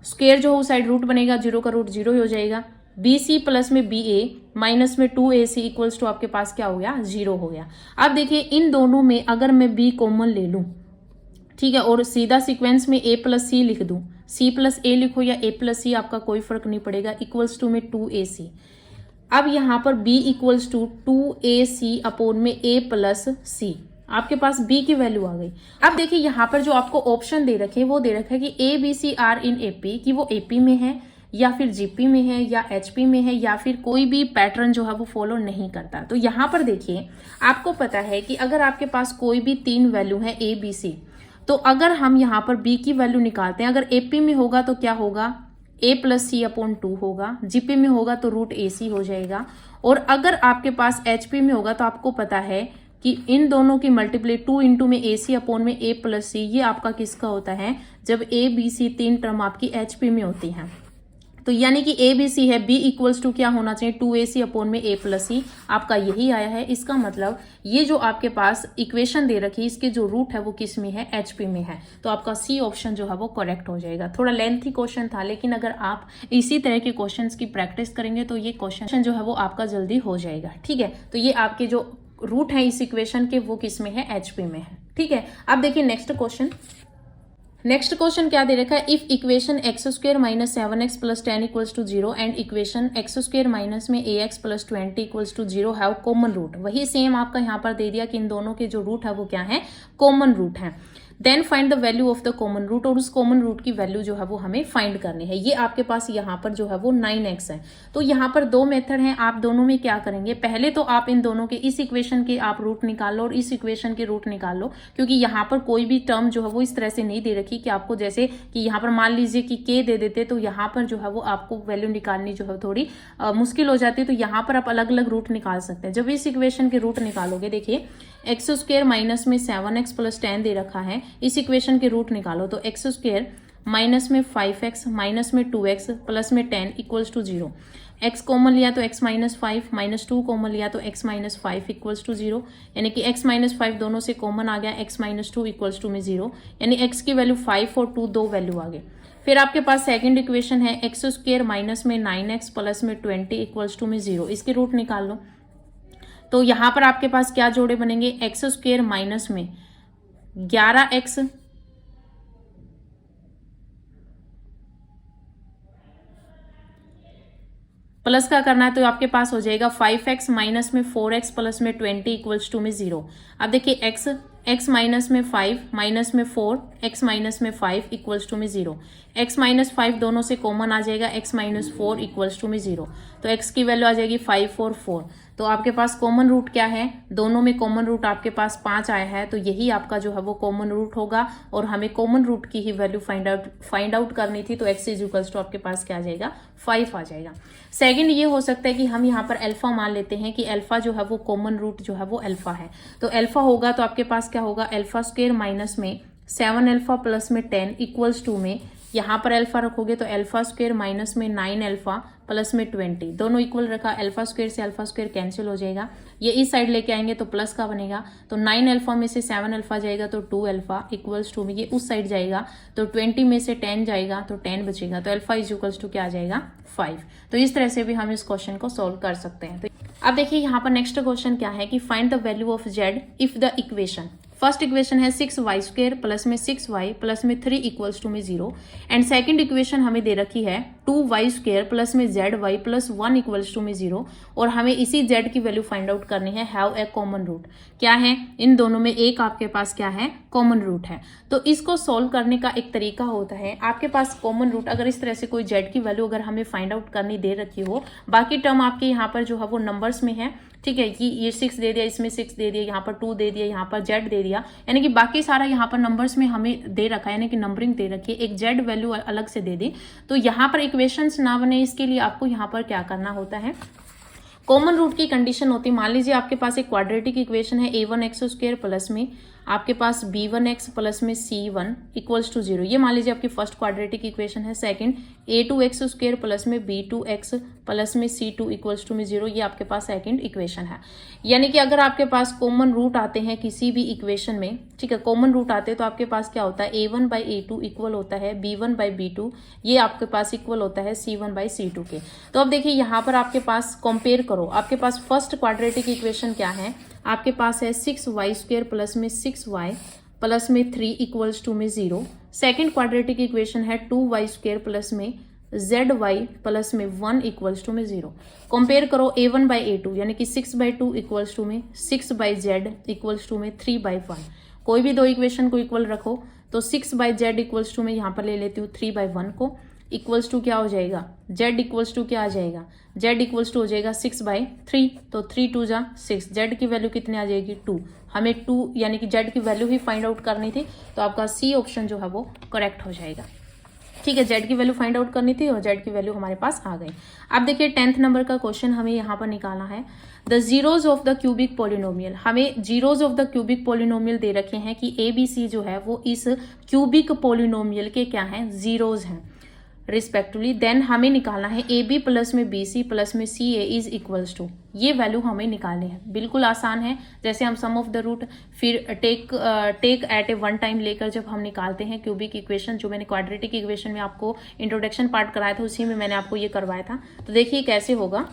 स्क्वायर जो उस साइड रूट बनेगा 0 का रूट 0 ही हो जाएगा। bc प्लस में ba माइनस में 2ac इक्वल्स टू आपके पास क्या हो गया 0 हो गया। अब देखिए इन दोनों में अगर मैं b कॉमन ले लूं, ठीक है, और सीधा सीक्वेंस में a प्लस सी लिख दूं, c प्लस a लिखो या a प्लस सी, आपका कोई फर्क नहीं पड़ेगा, इक्वल्स टू में 2ac। अब यहाँ पर b equals to 2ac upon में a प्लस सी, आपके पास b की वैल्यू आ गई। अब देखिए यहाँ पर जो आपको ऑप्शन दे रखे वो दे रखा है कि a b c are in AP, कि वो एपी में है या फिर जीपी में है या एचपी में है या फिर कोई भी पैटर्न जो है वो फॉलो नहीं करता। तो यहाँ पर देखिए आपको पता है कि अगर आपके पास कोई भी 3 वैल्यू है ए बी सी, तो अगर हम यहाँ पर b की वैल्यू निकालते हैं, अगर एपी में होगा तो क्या होगा a प्लस सी अपॉन 2 होगा, जीपी में होगा तो रूट ए सी हो जाएगा, और अगर आपके पास एचपी में होगा तो आपको पता है कि इन दोनों की मल्टीप्लाई 2 इंटू में ए सी अपॉन में a प्लस सी, ये आपका किसका होता है जब a b c 3 टर्म आपकी एचपी में होती हैं। तो यानी कि a b c है, b इक्वल्स टू क्या होना चाहिए 2ac अपॉन में a प्लस सी, आपका यही आया है। इसका मतलब ये जो आपके पास इक्वेशन दे रखी है इसके जो रूट है वो किस में है HP में है, तो आपका सी ऑप्शन जो है वो करेक्ट हो जाएगा। थोड़ा लेंथी क्वेश्चन था, लेकिन अगर आप इसी तरह के क्वेश्चंस की प्रैक्टिस करेंगे तो ये क्वेश्चन जो है वो आपका जल्दी हो जाएगा, ठीक है। तो ये आपके जो रूट है इस इक्वेशन के वो किस में है HP में है, ठीक है। अब देखिए नेक्स्ट क्वेश्चन क्या दे रखा है, if equation x square minus 7x plus 10 equals to 0 and equation x square minus में ax plus 20 equals to 0 have common root. वही सेम आपका यहाँ पर दे दिया कि इन दोनों के जो रूट है वो क्या है कॉमन रूट है। Then find the value of the common root, और उस कॉमन रूट की वैल्यू जो है वो हमें फाइंड करनी है। ये आपके पास यहाँ पर जो है वो 9x है। तो यहाँ पर 2 मेथड हैं, आप दोनों में क्या करेंगे, पहले तो आप इन दोनों के इस इक्वेशन के आप रूट निकाल लो और इस इक्वेशन के रूट निकाल लो, क्योंकि यहाँ पर कोई भी टर्म जो है वो इस तरह से नहीं दे रखी कि आपको जैसे कि यहाँ पर मान लीजिए कि k दे देते तो यहाँ पर जो है वो आपको वैल्यू निकालनी जो है थोड़ी मुश्किल हो जाती है। तो यहाँ पर आप अलग अलग रूट निकाल सकते हैं। जब इस इक्वेशन के रूट निकालोगे, देखिए एक्स स्क्वायर माइनस में 7x प्लस 10 दे रखा है, इस इक्वेशन के रूट निकालो तो एक्स स्क्वायर माइनस में 5x माइनस में 2x प्लस में 10 इक्वल्स टू 0। x कॉमन लिया तो x माइनस 5 माइनस 2 कॉमन लिया तो x माइनस 5 इक्वल्स टू 0, यानी कि x माइनस 5 दोनों से कॉमन आ गया, x माइनस 2 इक्वल्स टू में 0, यानी x की वैल्यू 5 और 2 दो वैल्यू आ गए। फिर आपके पास सेकंड इक्वेशन है एक्स स्क्वायर माइनस में 9x प्लस में 20 इक्वल्स टू में 0, इसके रूट निकाल लो। तो यहाँ पर आपके पास क्या जोड़े बनेंगे, एक्स स्क्वायर माइनस में 11x प्लस का करना है तो आपके पास हो जाएगा 5x माइनस में 4x प्लस में 20 इक्वल्स टू में 0। अब देखिए x माइनस में 5 माइनस में 4 x माइनस में 5 इक्वल्स टू में 0, x माइनस 5 दोनों से कॉमन आ जाएगा, x माइनस 4 इक्वल्स टू में 0, तो x की वैल्यू आ जाएगी 5 और 4। तो आपके पास कॉमन रूट क्या है, दोनों में कॉमन रूट आपके पास 5 आया है, तो यही आपका जो है वो कॉमन रूट होगा और हमें कॉमन रूट की ही वैल्यू फाइंड आउट करनी थी। तो x इज इक्वल्स टू आपके पास क्या आ जाएगा, 5 आ जाएगा। सेकंड ये हो सकता है कि हम यहाँ पर अल्फा मान लेते हैं कि अल्फा जो है वो कॉमन रूट जो है वो अल्फा है। तो अल्फा होगा तो आपके पास क्या होगा, अल्फा स्क्वायर माइनस में 7 अल्फा प्लस में 10 इक्वल्स टू में यहाँ पर अल्फा रखोगे तो अल्फा स्क्वायर माइनस में 9 अल्फा प्लस में 20, दोनों इक्वल रखा, अल्फा स्क्वायर से अल्फा स्क्वायर कैंसिल हो जाएगा, ये इस साइड लेके आएंगे तो प्लस का बनेगा। तो 9 अल्फा में से 7 अल्फा जाएगा तो 2 अल्फा इक्वल्स टू में ये उस साइड जाएगा तो 20 में से 10 जाएगा तो 10 बचेगा, तो अल्फा इज इक्वल्स टू क्या आ जाएगा, 5। तो इस तरह से भी हम इस क्वेश्चन को सोल्व कर सकते हैं। तो अब देखिए यहाँ पर नेक्स्ट क्वेश्चन क्या है कि find the value of Z if the equation, first equation है 6y स्क्वायर प्लस में 6y प्लस में 3 इक्वल्स टू में 0 एंड सेकंड इक्वेशन हमें दे रखी है 2y स्क्वायर प्लस में zy प्लस 1 इक्वल्स टू में 0 और हमें इसी z की वैल्यू फाइंड आउट करनी है। हैव ए कॉमन रूट, क्या है, इन दोनों में एक आपके पास क्या है, कॉमन रूट है। तो इसको सोल्व करने का एक तरीका होता है, आपके पास कॉमन रूट अगर इस तरह से कोई z की वैल्यू अगर हमें फाइंड आउट करनी दे रखी हो, बाकी टर्म आपके यहाँ पर जो है वो नंबर्स में है, ठीक है, कि ये 6 दे दिया, इसमें 6 दे दिया, यहाँ पर 2 दे दिया, यहाँ पर z दे दिया, यानी कि बाकी सारा यहाँ पर नंबर्स में हमें दे रखा है, यानी कि नंबरिंग दे रखी है, एक z वैल्यू अलग से दे दी। तो यहाँ पर इक्वेशंस ना बने इसके लिए आपको यहाँ पर क्या करना होता है, कॉमन रूट की कंडीशन होती है। मान लीजिए आपके पास एक क्वाड्रेटिक इक्वेशन है a1x स्क्वायर प्लस में आपके पास b1x प्लस में c1 इक्वल्स टू 0, ये मान लीजिए आपकी फर्स्ट क्वाड्रेटिक इक्वेशन है। सेकंड a2x स्क्वायर प्लस में b2x प्लस में c2 इक्वल्स टू में 0, ये आपके पास सेकंड इक्वेशन है। यानी कि अगर आपके पास कॉमन रूट आते हैं किसी भी इक्वेशन में, ठीक है, कॉमन रूट आते हैं तो आपके पास क्या होता है, a1/a2 इक्वल होता है b1/b2, ये आपके पास इक्वल होता है c1/c2 के। तो अब देखिए यहाँ पर आपके पास कंपेयर करो, आपके पास फर्स्ट क्वाड्रेटिक इक्वेशन क्या है, आपके पास है 6y स्क्वायर प्लस में 6y प्लस में 3 इक्वल्स टू में 0। सेकेंड क्वाड्रेटिक इक्वेशन है 2y स्क्वायर प्लस में zy प्लस में 1 इक्वल्स टू में 0। कंपेयर करो a1/a2 यानी कि 6/2 इक्वल्स टू में 6/z इक्वल्स टू में 3/1, कोई भी दो इक्वेशन को इक्वल रखो तो 6/z इक्वल्स टू में यहाँ पर ले लेती हूँ 3/1 को, इक्वल्स टू क्या हो जाएगा, z इक्वल्स टू क्या आ जाएगा, z इक्वल्स टू हो जाएगा 6/3, तो 3 2 जा 6, z की वैल्यू कितनी आ जाएगी 2, हमें 2 यानी कि z की वैल्यू ही फाइंड आउट करनी थी, तो आपका सी ऑप्शन जो है वो करेक्ट हो जाएगा। ठीक है, z की वैल्यू फाइंड आउट करनी थी और z की वैल्यू हमारे पास आ गई। अब देखिए 10th नंबर का क्वेश्चन हमें यहाँ पर निकालना है, the zeros of the cubic polynomial, हमें zeros of the cubic polynomial दे रखे हैं कि ABC जो है वो इस क्यूबिक पोलिनोमियल के क्या हैं, जीरोज हैं रिस्पेक्टिवली। देन हमें निकालना है AB प्लस में BC प्लस में CA इज इक्वल्स टू, ये वैल्यू हमें निकालनी है। बिल्कुल आसान है, जैसे हम सम ऑफ द रूट फिर take eight a one time लेकर जब हम निकालते हैं क्यूबिक इक्वेशन, जो मैंने क्वाड्रेटिक इक्वेशन में आपको इंट्रोडक्शन पार्ट कराया था उसी में मैंने आपको ये करवाया था। तो देखिए कैसे होगा,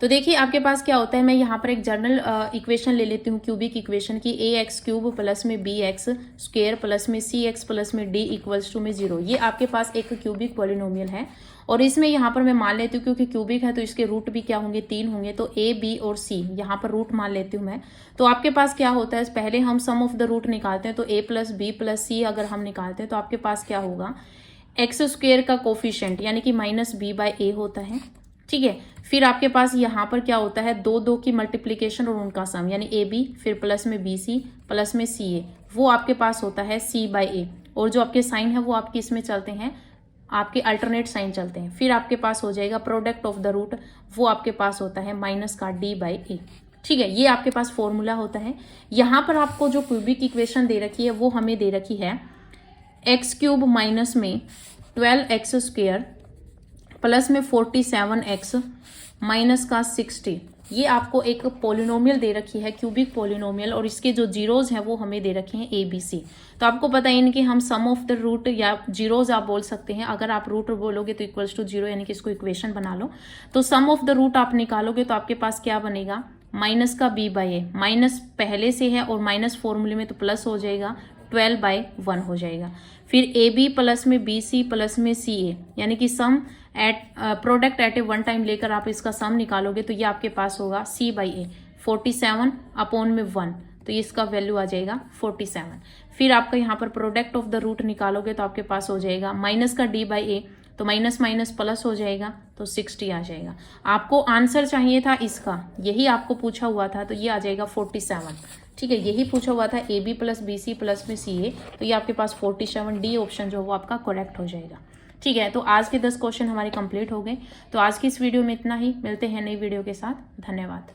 तो देखिए आपके पास क्या होता है, मैं यहाँ पर एक जनरल इक्वेशन ले लेती हूँ क्यूबिक इक्वेशन की, ax क्यूब प्लस में bx स्क्वेयर प्लस में cx प्लस में d इक्वल्स टू में 0, ये आपके पास एक क्यूबिक पॉलिनोमियल है। और इसमें यहाँ पर मैं मान लेती हूँ क्योंकि क्यूबिक है तो इसके रूट भी क्या होंगे, 3 होंगे, तो a b और c यहाँ पर रूट मान लेती हूँ मैं। तो आपके पास क्या होता है, पहले हम सम ऑफ द रूट निकालते हैं, तो a plus b plus c अगर हम निकालते हैं तो आपके पास क्या होगा, एक्स स्क्वेयर का कोफिशिएंट यानी कि -b/a होता है। ठीक है, फिर आपके पास यहाँ पर क्या होता है, 2 की मल्टीप्लीकेशन और उनका सम यानी ए बी फिर प्लस में BC प्लस में CA, वो आपके पास होता है C/A, और जो आपके साइन है वो आपके इसमें चलते हैं, आपके अल्टरनेट साइन चलते हैं। फिर आपके पास हो जाएगा प्रोडक्ट ऑफ द रूट, वो आपके पास होता है माइनस का D/A। ठीक है, ये आपके पास फॉर्मूला होता है। यहाँ पर आपको जो क्यूबिक इक्वेशन दे रखी है वो हमें दे रखी है एक्स क्यूब माइनस में 12x स्क्वेयर प्लस में 47x माइनस का 60, ये आपको एक पोलिनोमियल दे रखी है क्यूबिक पोलिनोमियल, और इसके जो जीरोज हैं वो हमें दे रखे हैं ABC। तो आपको पता है इनके हम सम ऑफ द रूट या जीरोज आप बोल सकते हैं, अगर आप रूट बोलोगे तो इक्वल्स टू 0 यानी कि इसको इक्वेशन बना लो। तो सम ऑफ द रूट आप निकालोगे तो आपके पास क्या बनेगा, माइनस का b/a, माइनस पहले से है और माइनस फॉर्मूले में तो प्लस हो जाएगा, 12/1 हो जाएगा। फिर AB प्लस में BC प्लस में CA यानी कि sum at product at a one time लेकर आप इसका सम निकालोगे तो ये आपके पास होगा C/A, 47 अपॉन में 1, तो इसका वैल्यू आ जाएगा 47। फिर आपका यहाँ पर प्रोडक्ट ऑफ द रूट निकालोगे तो आपके पास हो जाएगा माइनस का D/A, तो माइनस माइनस प्लस हो जाएगा, तो 60 आ जाएगा। आपको आंसर चाहिए था इसका, यही आपको पूछा हुआ था, तो ये आ जाएगा 47। ठीक है, यही पूछा हुआ था AB प्लस BC प्लस में CA, तो ये आपके पास 47, डी ऑप्शन जो वो आपका करेक्ट हो जाएगा। ठीक है, तो आज के 10 क्वेश्चन हमारे कंप्लीट हो गए। तो आज की इस वीडियो में इतना ही, मिलते हैं नई वीडियो के साथ। धन्यवाद।